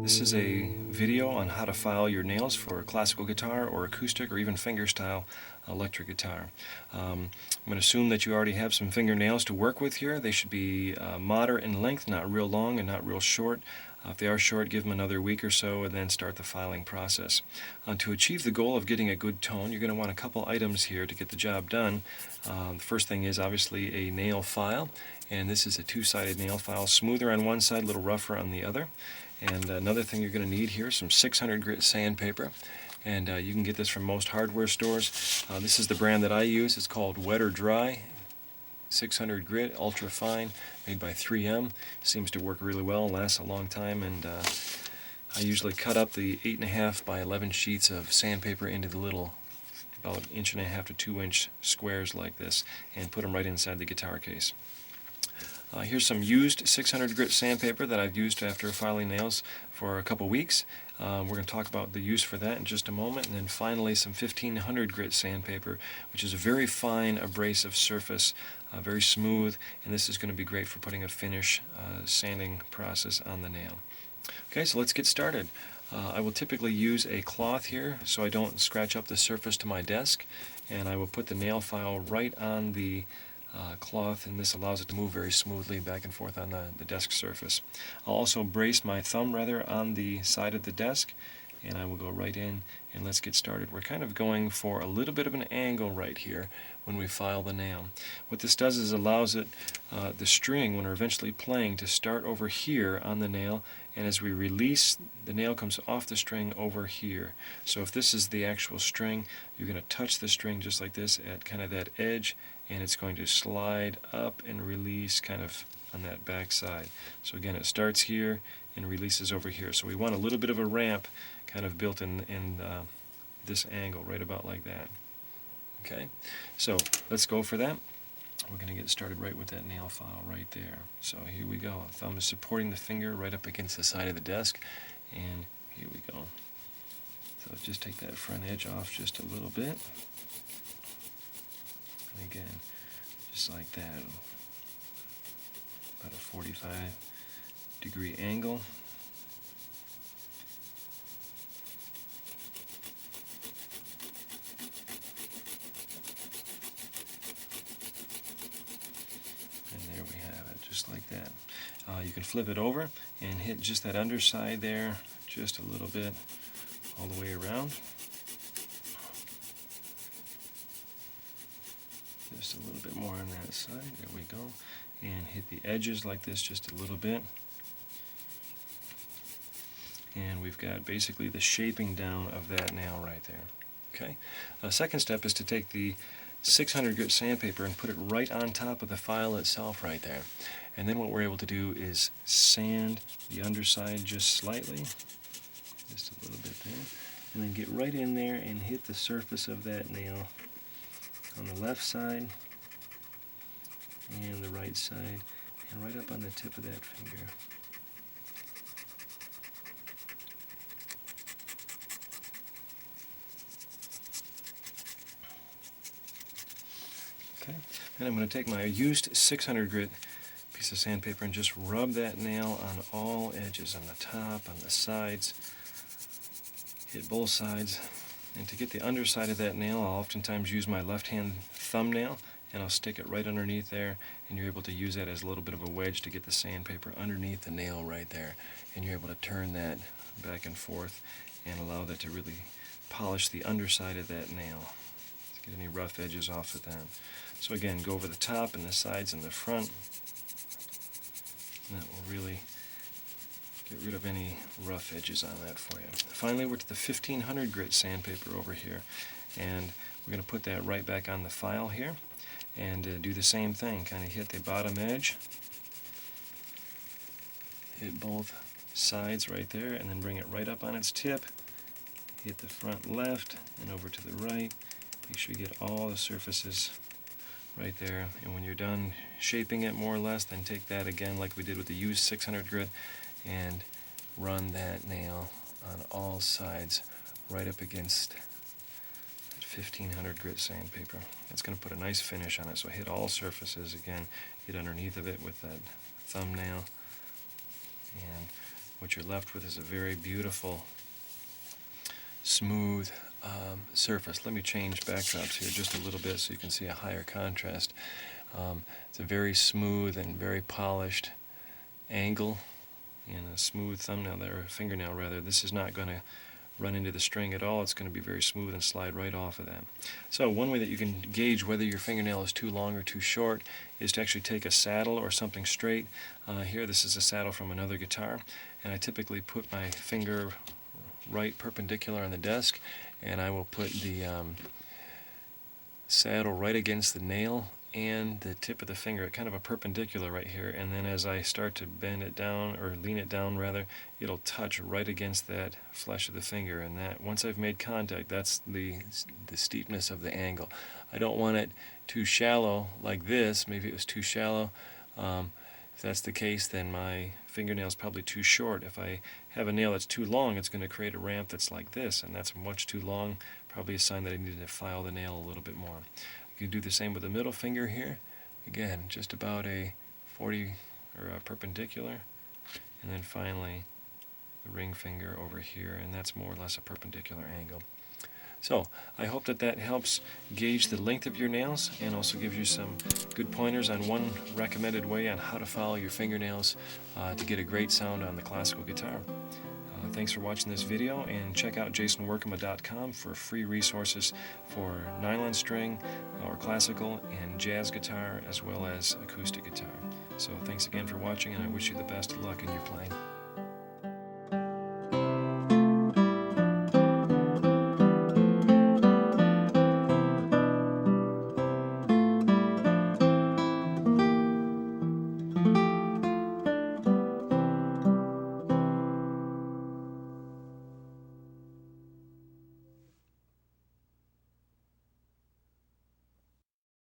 This is a video on how to file your nails for classical guitar or acoustic or even fingerstyle electric guitar. I'm going to assume that you already have some fingernails to work with here. They should be moderate in length, not real long and not real short. If they are short, give them another week or so and then start the filing process. To achieve the goal of getting a good tone, you're going to want a couple items here to get the job done. The first thing is obviously a nail file, and this is a two-sided nail file, smoother on one side, a little rougher on the other. And another thing you're going to need here is some 600 grit sandpaper, and you can get this from most hardware stores. This is the brand that I use. It's called Wet or Dry 600 grit, ultra fine, made by 3M. Seems to work really well, lasts a long time, and I usually cut up the 8.5 by 11 sheets of sandpaper into the little about 1.5 to 2 inch squares like this and put them right inside the guitar case. Here's some used 600 grit sandpaper that I've used after filing nails for a couple weeks. We're going to talk about the use for that in just a moment. And then finally some 1500 grit sandpaper, which is a very fine abrasive surface, very smooth, and this is going to be great for putting a finish sanding process on the nail. Okay, so let's get started. I will typically use a cloth here so I don't scratch up the surface to my desk, and I will put the nail file right on the cloth, and this allows it to move very smoothly back and forth on the desk surface. I'll also brace my thumb on the side of the desk, and I will go right in and let's get started. We're kind of going for a little bit of an angle right here when we file the nail. What this does is allows it, the string, when we're eventually playing, to start over here on the nail, and as we release, the nail comes off the string over here. So if this is the actual string, you're going to touch the string just like this at kind of that edge, and it's going to slide up and release kind of on that back side. So again, it starts here and releases over here. So we want a little bit of a ramp kind of built in this angle, right about like that. Okay, so let's go for that. We're going to get started right with that nail file right there. So here we go. Thumb is supporting the finger right up against the side of the desk, and here we go. So just take that front edge off just a little bit. And again, just like that, about a 45-degree angle. And there we have it, just like that. You can flip it over and hit just that underside there, just a little bit, all the way around. Just a little bit more on that side, there we go, and hit the edges like this just a little bit, and we've got basically the shaping down of that nail right there. Okay. Second step is to take the 600 grit sandpaper and put it right on top of the file itself right there, and then what we're able to do is sand the underside just slightly, just a little bit there, and then get right in there and hit the surface of that nail on the left side and the right side, and right up on the tip of that finger. Okay, then I'm going to take my used 600 grit piece of sandpaper and just rub that nail on all edges, on the top, on the sides, hit both sides. And to get the underside of that nail, I'll oftentimes use my left-hand thumbnail, and I'll stick it right underneath there, and you're able to use that as a little bit of a wedge to get the sandpaper underneath the nail right there. And you're able to turn that back and forth and allow that to really polish the underside of that nail, to get any rough edges off of that. So again, go over the top and the sides and the front, and that will really get rid of any rough edges on that for you. Finally, we're to the 1500 grit sandpaper over here, and we're going to put that right back on the file here and do the same thing. Kind of hit the bottom edge, hit both sides right there, and then bring it right up on its tip, hit the front left and over to the right. Make sure you get all the surfaces right there, and when you're done shaping it more or less, then take that again like we did with the used 600 grit and run that nail on all sides right up against that 1500 grit sandpaper. It's going to put a nice finish on it, so hit all surfaces again, get underneath of it with that thumbnail, and what you're left with is a very beautiful, smooth surface. Let me change backdrops here just a little bit so you can see a higher contrast. It's a very smooth and very polished angle and a smooth thumbnail there, or fingernail rather. This is not going to run into the string at all. It's going to be very smooth and slide right off of that. So one way that you can gauge whether your fingernail is too long or too short is to actually take a saddle or something straight. Here, this is a saddle from another guitar, and I typically put my finger right perpendicular on the desk, and I will put the saddle right against the nail and the tip of the finger at kind of a perpendicular right here, and then as I start to bend it down, or lean it down rather, it'll touch right against that flesh of the finger, and that once I've made contact, that's the steepness of the angle. I don't want it too shallow like this. Maybe it was too shallow. If that's the case, then my fingernail is probably too short. If I have a nail that's too long, it's going to create a ramp that's like this, and that's much too long, probably a sign that I need to file the nail a little bit more. You can do the same with the middle finger here. Again, just about a 40 or a perpendicular, and then finally the ring finger over here, and that's more or less a perpendicular angle. So I hope that that helps gauge the length of your nails and also gives you some good pointers on one recommended way on how to file your fingernails to get a great sound on the classical guitar. Thanks for watching this video, and check out jasonwerkema.com for free resources for nylon string or classical and jazz guitar as well as acoustic guitar. So thanks again for watching, and I wish you the best of luck in your playing.